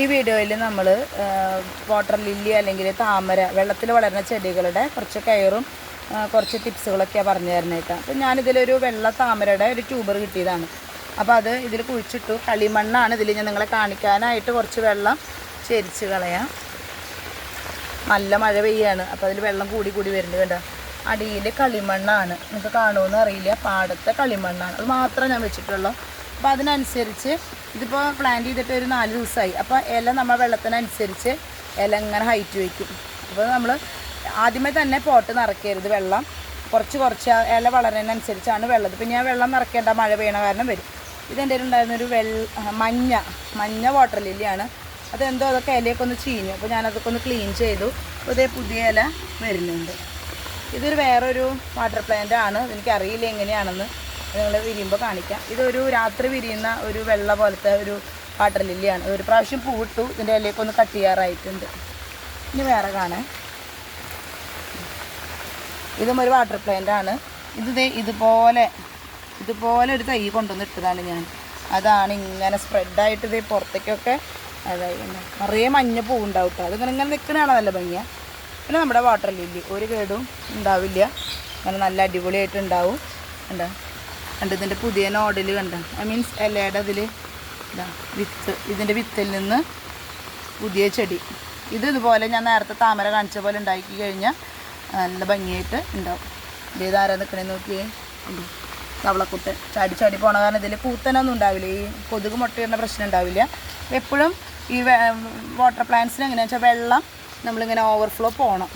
ഈ വീഡിയോയിൽ നമ്മൾ വാട്ടർ ലില്ലി അല്ലെങ്കിൽ താമര വെള്ളത്തിൽ വളരുന്ന ചെടികളുടെ കുറച്ച് കെയറും കുറച്ച് ടിപ്സുകളൊക്കെയാണ് പറഞ്ഞു തരുന്നത്. അപ്പോൾ ഞാനിതിലൊരു വെള്ള താമരയുടെ ഒരു ട്യൂബർ കിട്ടിയതാണ്. അപ്പോൾ അത് ഇതിൽ കുഴിച്ചിട്ടു. കളിമണ്ണാണ് ഇതിൽ ഞാൻ നിങ്ങളെ കാണിക്കാനായിട്ട് കുറച്ച് വെള്ളം ചെരിച്ച് കളയാം. നല്ല മഴ പെയ്യാണ്, അപ്പോൾ അതിൽ വെള്ളം കൂടി വരുന്നുണ്ട്. കണ്ടോ, അടിയിൽ കളിമണ്ണാണ്, നിങ്ങൾക്ക് കാണുമെന്ന് അറിയില്ല, പാടത്തെ കളിമണ്ണാണ്. അത് മാത്രമേ ഞാൻ വെച്ചിട്ടുള്ളൂ. അപ്പോൾ അതിനനുസരിച്ച് ഇതിപ്പോൾ പ്ലാന്റ് ചെയ്തിട്ട് ഒരു 4 ദിവസമായി. അപ്പോൾ ഇല നമ്മൾ വെള്ളത്തിനനുസരിച്ച് ഇല ഇങ്ങനെ ഹൈറ്റ് വയ്ക്കും. അപ്പോൾ നമ്മൾ ആദ്യമേ തന്നെ പോട്ട് നിറയ്ക്കരുത്. വെള്ളം കുറച്ച് ഇല വളരുന്നതിനനുസരിച്ചാണ് വെള്ളം. പിന്നെ ഞാൻ വെള്ളം നിറയ്ക്കേണ്ട, മഴ പെയ്യണ കാരണം വരും. ഇതെൻ്റെ ഉണ്ടായിരുന്നൊരു മഞ്ഞ വാട്ടർ ലില്ലിയാണ്. അതെന്തോ അതൊക്കെ ഇലയൊക്കെ ഒന്ന് ചീഞ്ഞു. അപ്പോൾ ഞാനതൊക്കെ ഒന്ന് ക്ലീൻ ചെയ്തു. അപ്പോൾ ഇതേ പുതിയ ഇല വരുന്നുണ്ട്. ഇതൊരു വേറൊരു വാട്ടർ പ്ലാന്റ് ആണ്. എനിക്കറിയില്ല എങ്ങനെയാണെന്ന്, നിങ്ങൾ വിരിയുമ്പോൾ കാണിക്കാം. ഇതൊരു രാത്രി വിരിയുന്ന ഒരു വെള്ള പോലത്തെ ഒരു വാട്ടർ ലില്ലിയാണ്. ഒരു പ്രാവശ്യം പൂവിട്ടു, ഇതിൻ്റെ ഇലയൊക്കെ ഒന്ന് കട്ട് ചെയ്യാറായിട്ടുണ്ട്. ഇനി വേറെ കാണാൻ, ഇതും ഒരു വാട്ടർ പ്ലാന്റ് ആണ്. ഇതുപോലെ ഒരു തൈ കൊണ്ടുവന്ന് ഇട്ടതാണ് ഞാൻ. അതാണ് ഇങ്ങനെ സ്പ്രെഡായിട്ട് ഇത് പുറത്തേക്കൊക്കെ അതായത് നിറയെ മഞ്ഞ പൂവുണ്ടാവും കേട്ടോ. അതിങ്ങനെ നിൽക്കുന്നതാണ് നല്ല ഭംഗിയാണ്. പിന്നെ നമ്മുടെ വാട്ടർ ലില്ലി ഒരു കേടും ഉണ്ടാവില്ല, അങ്ങനെ നല്ല അടിപൊളിയായിട്ടുണ്ടാവും. കണ്ട ഇതിൻ്റെ പുതിയ നോഡിൽ കണ്ട, മീൻസ് ഇലയുടെ അതിൽ ഇതിൻ്റെ വിത്തിൽ നിന്ന് പുതിയ ചെടി. ഇതുപോലെ ഞാൻ നേരത്തെ താമര കാണിച്ച പോലെ ഉണ്ടാക്കി കഴിഞ്ഞാൽ നല്ല ഭംഗിയായിട്ട് ഉണ്ടാവും. ഇതേതാരാ നിൽക്കണേ നോക്കിയേ, തവളക്കുട്ടൻ ചാടി പോണ കാരണം ഇതിൽ പൂത്തനൊന്നും ഉണ്ടാവില്ല. ഈ കൊതുക് മുട്ടയിടുന്ന പ്രശ്നം ഉണ്ടാവില്ല. എപ്പോഴും ഈ വാട്ടർ പ്ലാന്റ്സിന് എങ്ങനെയാണെന്ന് വെച്ചാൽ വെള്ളം നമ്മളിങ്ങനെ ഓവർഫ്ലോ പോകണം.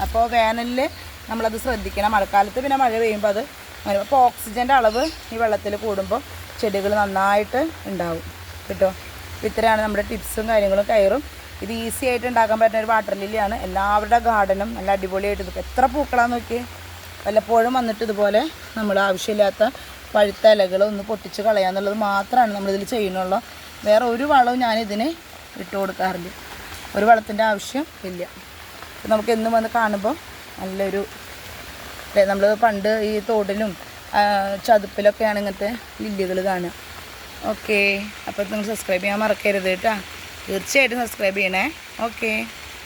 അപ്പോൾ വേനലിൽ നമ്മളത് ശ്രദ്ധിക്കണം. മഴക്കാലത്ത് പിന്നെ മഴ പെയ്യുമ്പോൾ അത് അങ്ങനെ. അപ്പോൾ ഓക്സിജൻ്റെ അളവ് ഈ വെള്ളത്തിൽ കൂടുമ്പോൾ ചെടികൾ നന്നായിട്ട് ഉണ്ടാവും കേട്ടോ. ഇത്രയാണ് നമ്മുടെ ടിപ്സും കാര്യങ്ങളും കയറും. ഇത് ഈസി ആയിട്ട് ഉണ്ടാക്കാൻ പറ്റുന്ന ഒരു വാട്ടർ ലില്ലിയാണ്. എല്ലാവരുടെ ഗാർഡനും നല്ല അടിപൊളിയായിട്ട് നിൽക്കും. എത്ര പൂക്കളാന്ന് നോക്കി. വല്ലപ്പോഴും വന്നിട്ട് ഇതുപോലെ നമ്മൾ ആവശ്യമില്ലാത്ത പഴുത്ത ഇലകൾ ഒന്ന് പൊട്ടിച്ച് കളയാന്നുള്ളത് മാത്രമാണ് നമ്മളിതിൽ ചെയ്യുന്നുള്ളൂ. വേറെ ഒരു വളവും ഞാനിതിന് ഇട്ട് കൊടുക്കാറില്ല. ഒരു വളത്തിൻ്റെ ആവശ്യം ഇല്ല. നമുക്ക് എന്നും വന്ന് കാണുമ്പോൾ നല്ലൊരു, നമ്മൾ പണ്ട് ഈ തോടിലും ചതുപ്പിലൊക്കെയാണ് ഇങ്ങനത്തെ ലില്ലികൾ കാണുക. ഓക്കെ, അപ്പോൾ നിങ്ങൾ സബ്സ്ക്രൈബ് ചെയ്യാൻ മറക്കരുത് കേട്ടോ. തീർച്ചയായിട്ടും സബ്സ്ക്രൈബ് ചെയ്യണേ. ഓക്കെ.